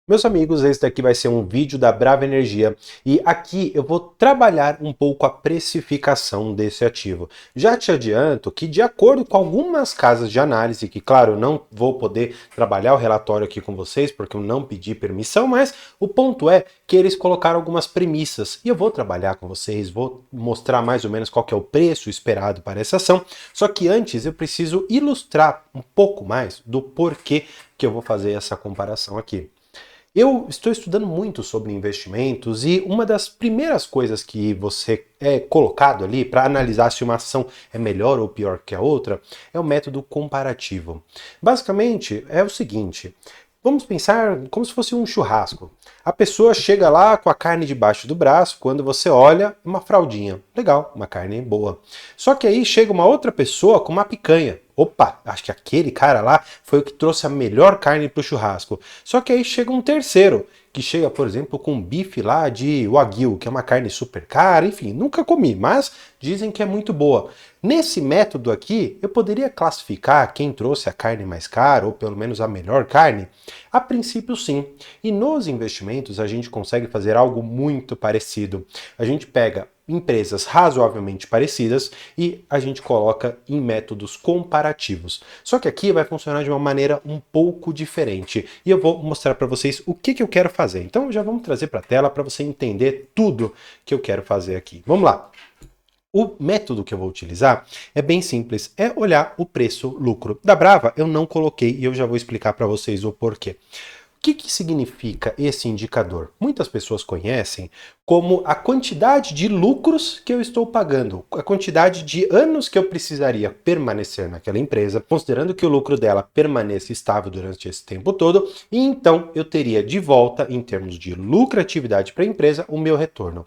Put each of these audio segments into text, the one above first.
Meus amigos, esse daqui vai ser um vídeo da Brava Energia e aqui eu vou trabalhar um pouco a precificação desse ativo. Já te adianto que de acordo com algumas casas de análise, que claro, eu não vou poder trabalhar o relatório aqui com vocês porque eu não pedi permissão, mas o ponto é que eles colocaram algumas premissas e eu vou trabalhar com vocês, vou mostrar mais ou menos qual que é o preço esperado para essa ação, só que antes eu preciso ilustrar um pouco mais do porquê que eu vou fazer essa comparação aqui. Eu estou estudando muito sobre investimentos e uma das primeiras coisas que você é colocado ali para analisar se uma ação é melhor ou pior que a outra é o método comparativo. Basicamente é o seguinte: vamos pensar como se fosse um churrasco. A pessoa chega lá com a carne debaixo do braço, quando você olha, uma fraldinha. Legal, uma carne boa. Só que aí chega uma outra pessoa com uma picanha. Opa, acho que aquele cara lá foi o que trouxe a melhor carne para o churrasco. Só que aí chega um terceiro, que chega, por exemplo, com um bife lá de Wagyu, que é uma carne super cara, enfim, nunca comi, mas dizem que é muito boa. Nesse método aqui, eu poderia classificar quem trouxe a carne mais cara, ou pelo menos a melhor carne? A princípio, sim. E nos investimentos, a gente consegue fazer algo muito parecido. A gente pega empresas razoavelmente parecidas e a gente coloca em métodos comparativos. Só que aqui vai funcionar de uma maneira um pouco diferente e eu vou mostrar para vocês o que eu quero fazer. Então já vamos trazer para a tela para você entender tudo que eu quero fazer aqui. Vamos lá! O método que eu vou utilizar é bem simples, é olhar o preço-lucro. Da Brava eu não coloquei e eu já vou explicar para vocês o porquê. O que significa esse indicador? Muitas pessoas conhecem como a quantidade de lucros que eu estou pagando, a quantidade de anos que eu precisaria permanecer naquela empresa, considerando que o lucro dela permaneça estável durante esse tempo todo, e então eu teria de volta, em termos de lucratividade para a empresa, o meu retorno.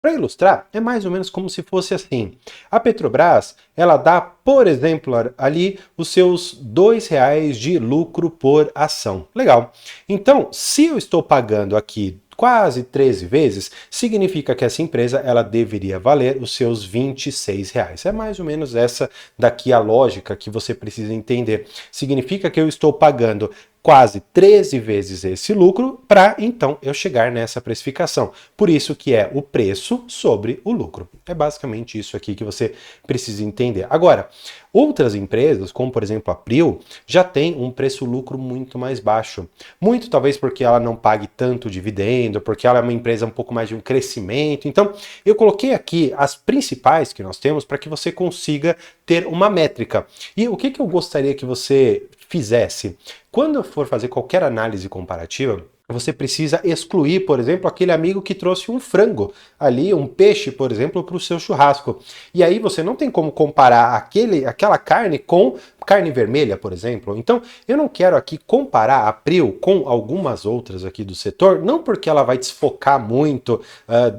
Para ilustrar, é mais ou menos como se fosse assim. A Petrobras, ela dá, por exemplo, ali os seus R$ 2 de lucro por ação. Legal. Então, se eu estou pagando aqui quase 13 vezes, significa que essa empresa ela deveria valer os seus R$ 26. É mais ou menos essa daqui a lógica que você precisa entender. Significa que eu estou pagando quase 13 vezes esse lucro para então eu chegar nessa precificação. Por isso que é o preço sobre o lucro. É basicamente isso aqui que você precisa entender. Agora, outras empresas, como por exemplo a Prio, já tem um preço-lucro muito mais baixo. Muito talvez porque ela não pague tanto dividendo, porque ela é uma empresa um pouco mais de um crescimento. Então, eu coloquei aqui as principais que nós temos para que você consiga ter uma métrica. E o que eu gostaria que você fizesse? Quando for fazer qualquer análise comparativa, você precisa excluir, por exemplo, aquele amigo que trouxe um frango ali, um peixe, por exemplo, para o seu churrasco. E aí você não tem como comparar aquela carne com carne vermelha, por exemplo. Então, eu não quero aqui comparar a Prio com algumas outras aqui do setor, não porque ela vai desfocar muito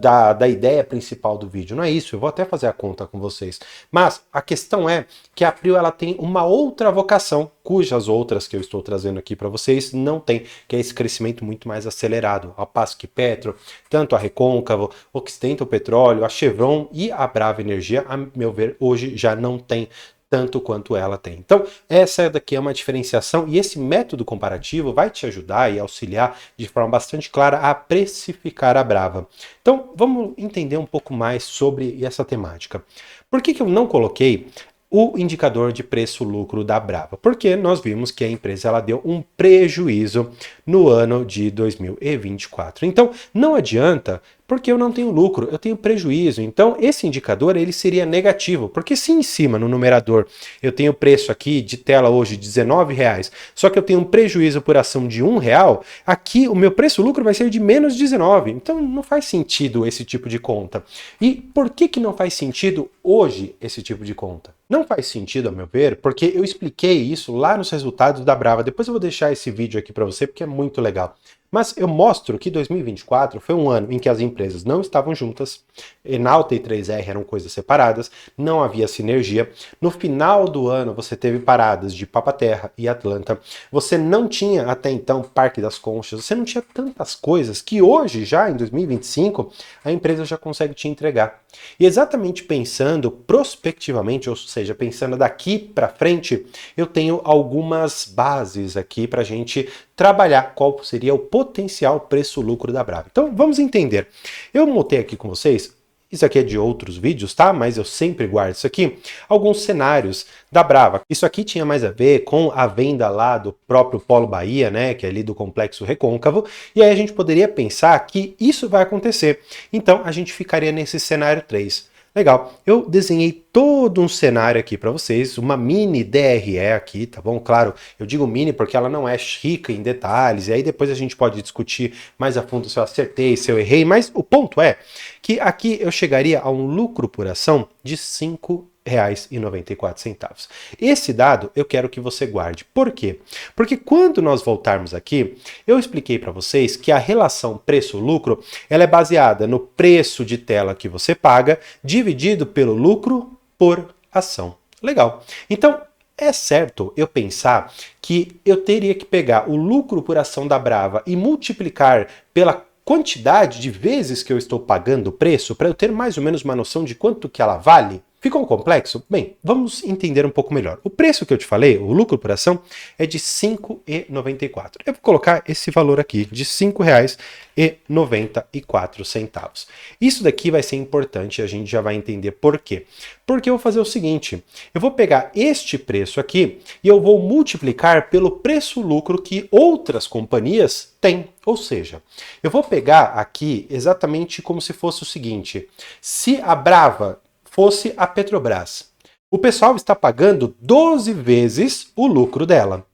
da ideia principal do vídeo, não é isso, eu vou até fazer a conta com vocês. Mas a questão é que a Prio ela tem uma outra vocação, cujas outras que eu estou trazendo aqui para vocês não tem, que é esse crescimento muito mais acelerado, ao passo que Petro, tanto a Recôncavo, Occidental Petróleo, a Chevron e a Brava Energia, a meu ver, hoje já não tem tanto quanto ela tem. Então, essa daqui é uma diferenciação e esse método comparativo vai te ajudar e auxiliar de forma bastante clara a precificar a Brava. Então, vamos entender um pouco mais sobre essa temática. Por que eu não coloquei o indicador de preço-lucro da Brava? Porque nós vimos que a empresa ela deu um prejuízo no ano de 2024. Então, não adianta, porque eu não tenho lucro, eu tenho prejuízo. Então, esse indicador ele seria negativo, porque se em cima, no numerador, eu tenho preço aqui de tela hoje de R$19, só que eu tenho um prejuízo por ação de R$1, aqui o meu preço-lucro vai ser de menos 19. Então, não faz sentido esse tipo de conta. E por que não faz sentido hoje esse tipo de conta? Não faz sentido, a meu ver, porque eu expliquei isso lá nos resultados da Brava. Depois eu vou deixar esse vídeo aqui para você, porque é muito legal. Mas eu mostro que 2024 foi um ano em que as empresas não estavam juntas, Enalta e 3R eram coisas separadas, não havia sinergia. No final do ano você teve paradas de Papa-Terra e Atlanta, você não tinha até então Parque das Conchas, você não tinha tantas coisas que hoje, já em 2025, a empresa já consegue te entregar. E exatamente pensando prospectivamente, ou seja, pensando daqui para frente, eu tenho algumas bases aqui para a gente trabalhar qual seria o potencial preço-lucro da Brava. Então vamos entender. Eu montei aqui com vocês, isso aqui é de outros vídeos, tá? Mas eu sempre guardo isso aqui, alguns cenários da Brava. Isso aqui tinha mais a ver com a venda lá do próprio Polo Bahia, né? Que é ali do Complexo Recôncavo. E aí a gente poderia pensar que isso vai acontecer. Então a gente ficaria nesse cenário 3. Legal, eu desenhei todo um cenário aqui para vocês, uma mini DRE aqui, tá bom? Claro, eu digo mini porque ela não é rica em detalhes, e aí depois a gente pode discutir mais a fundo se eu acertei, se eu errei, mas o ponto é que aqui eu chegaria a um lucro por ação de R$ 5,94. Esse dado eu quero que você guarde. Por quê? Porque quando nós voltarmos aqui, eu expliquei para vocês que a relação preço-lucro ela é baseada no preço de tela que você paga dividido pelo lucro por ação. Legal. Então, é certo eu pensar que eu teria que pegar o lucro por ação da Brava e multiplicar pela quantidade de vezes que eu estou pagando o preço para eu ter mais ou menos uma noção de quanto que ela vale? Ficou complexo? Bem, vamos entender um pouco melhor. O preço que eu te falei, o lucro por ação, é de R$ 5,94. Eu vou colocar esse valor aqui de R$ 5,94. Isso daqui vai ser importante e a gente já vai entender por quê. Porque eu vou fazer o seguinte, eu vou pegar este preço aqui e eu vou multiplicar pelo preço-lucro que outras companhias têm. Ou seja, eu vou pegar aqui exatamente como se fosse o seguinte, se a Brava fosse a Petrobras, o pessoal está pagando 12 vezes o lucro dela.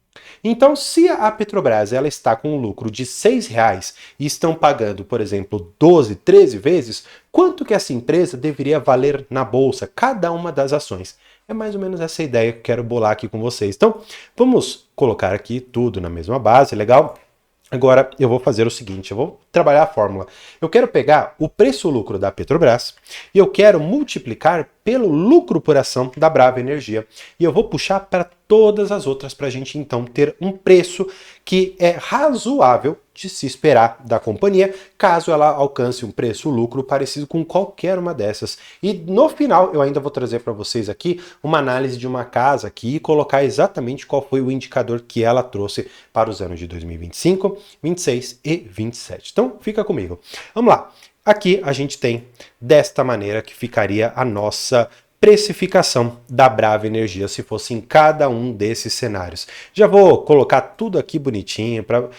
Então, se a Petrobras ela está com um lucro de R$ 6,00 e estão pagando, por exemplo, 12, 13 vezes, quanto que essa empresa deveria valer na bolsa, cada uma das ações? É mais ou menos essa ideia que eu quero bolar aqui com vocês. Então, vamos colocar aqui tudo na mesma base, legal? Agora eu vou fazer o seguinte, eu vou trabalhar a fórmula. Eu quero pegar o preço-lucro da Petrobras e eu quero multiplicar pelo lucro por ação da Brava Energia. E eu vou puxar para todas as outras para a gente então ter um preço que é razoável de se esperar da companhia, caso ela alcance um preço-lucro parecido com qualquer uma dessas. E no final eu ainda vou trazer para vocês aqui uma análise de uma casa aqui e colocar exatamente qual foi o indicador que ela trouxe para os anos de 2025, 26 e 27. Então fica comigo. Vamos lá. Aqui a gente tem desta maneira que ficaria a nossa precificação da Brava Energia se fosse em cada um desses cenários. Já vou colocar tudo aqui bonitinho para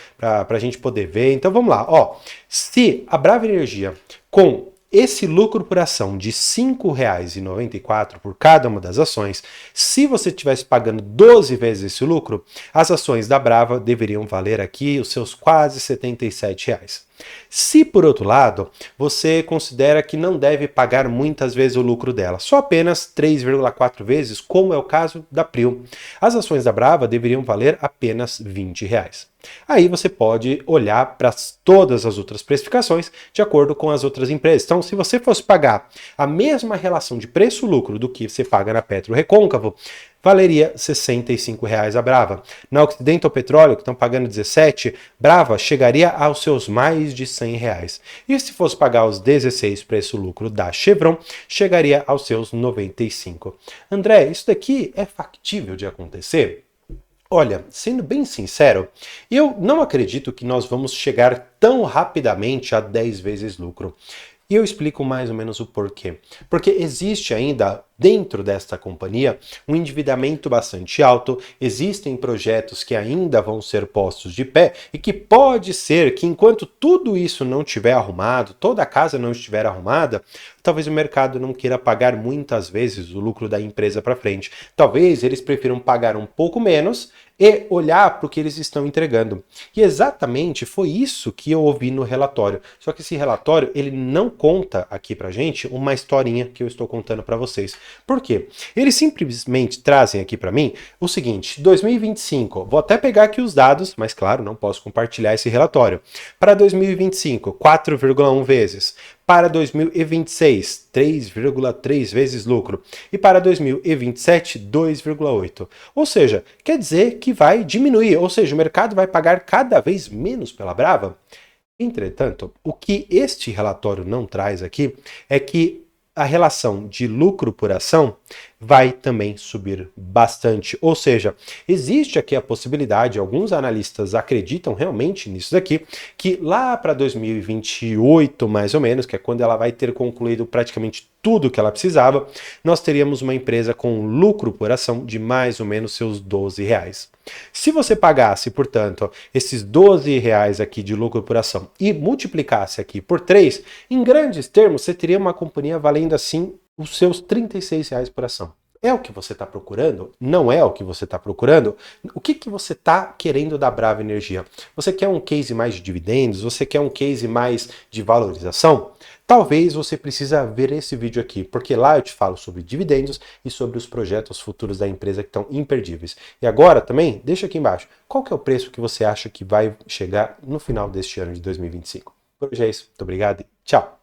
a gente poder ver. Então vamos lá. Ó, se a Brava Energia com esse lucro por ação de R$ 5,94 por cada uma das ações, se você estivesse pagando 12 vezes esse lucro, as ações da Brava deveriam valer aqui os seus quase R$ 77. Se, por outro lado, você considera que não deve pagar muitas vezes o lucro dela, só apenas 3,4 vezes, como é o caso da Prio, as ações da Brava deveriam valer apenas R$ 20. Aí você pode olhar para todas as outras precificações de acordo com as outras empresas. Então, se você fosse pagar a mesma relação de preço-lucro do que você paga na Petro Recôncavo, valeria R$ 65 a Brava. Na Occidental Petróleo, que estão pagando 17, Brava chegaria aos seus mais de R$ 100. E se fosse pagar os 16 preço-lucro da Chevron, chegaria aos seus 95. André, isso daqui é factível de acontecer? Olha, sendo bem sincero, eu não acredito que nós vamos chegar tão rapidamente a 10 vezes lucro. E eu explico mais ou menos o porquê. Porque existe ainda, dentro desta companhia, um endividamento bastante alto, existem projetos que ainda vão ser postos de pé e que pode ser que enquanto tudo isso não estiver arrumado, toda a casa não estiver arrumada, talvez o mercado não queira pagar muitas vezes o lucro da empresa para frente. Talvez eles prefiram pagar um pouco menos e olhar para o que eles estão entregando. E exatamente foi isso que eu ouvi no relatório. Só que esse relatório, ele não conta aqui pra gente uma historinha que eu estou contando para vocês. Por quê? Eles simplesmente trazem aqui para mim o seguinte, 2025, vou até pegar aqui os dados, mas claro, não posso compartilhar esse relatório. Para 2025, 4,1 vezes. Para 2026, 3,3 vezes lucro. E para 2027, 2,8. Ou seja, quer dizer que vai diminuir, ou seja, o mercado vai pagar cada vez menos pela Brava. Entretanto, o que este relatório não traz aqui é que a relação de lucro por ação vai também subir bastante. Ou seja, existe aqui a possibilidade, alguns analistas acreditam realmente nisso daqui, que lá para 2028, mais ou menos, que é quando ela vai ter concluído praticamente tudo que ela precisava, nós teríamos uma empresa com lucro por ação de mais ou menos seus R$ 12. Se você pagasse, portanto, esses R$ 12 aqui de lucro por ação e multiplicasse aqui por 3, em grandes termos, você teria uma companhia valendo assim os seus R$ 36 por ação. É o que você está procurando? Não é o que você está procurando? O que você está querendo da Brava Energia? Você quer um case mais de dividendos? Você quer um case mais de valorização? Talvez você precisa ver esse vídeo aqui, porque lá eu te falo sobre dividendos e sobre os projetos futuros da empresa que estão imperdíveis. E agora também, deixa aqui embaixo, qual que é o preço que você acha que vai chegar no final deste ano de 2025? Por hoje é isso. Muito obrigado e tchau!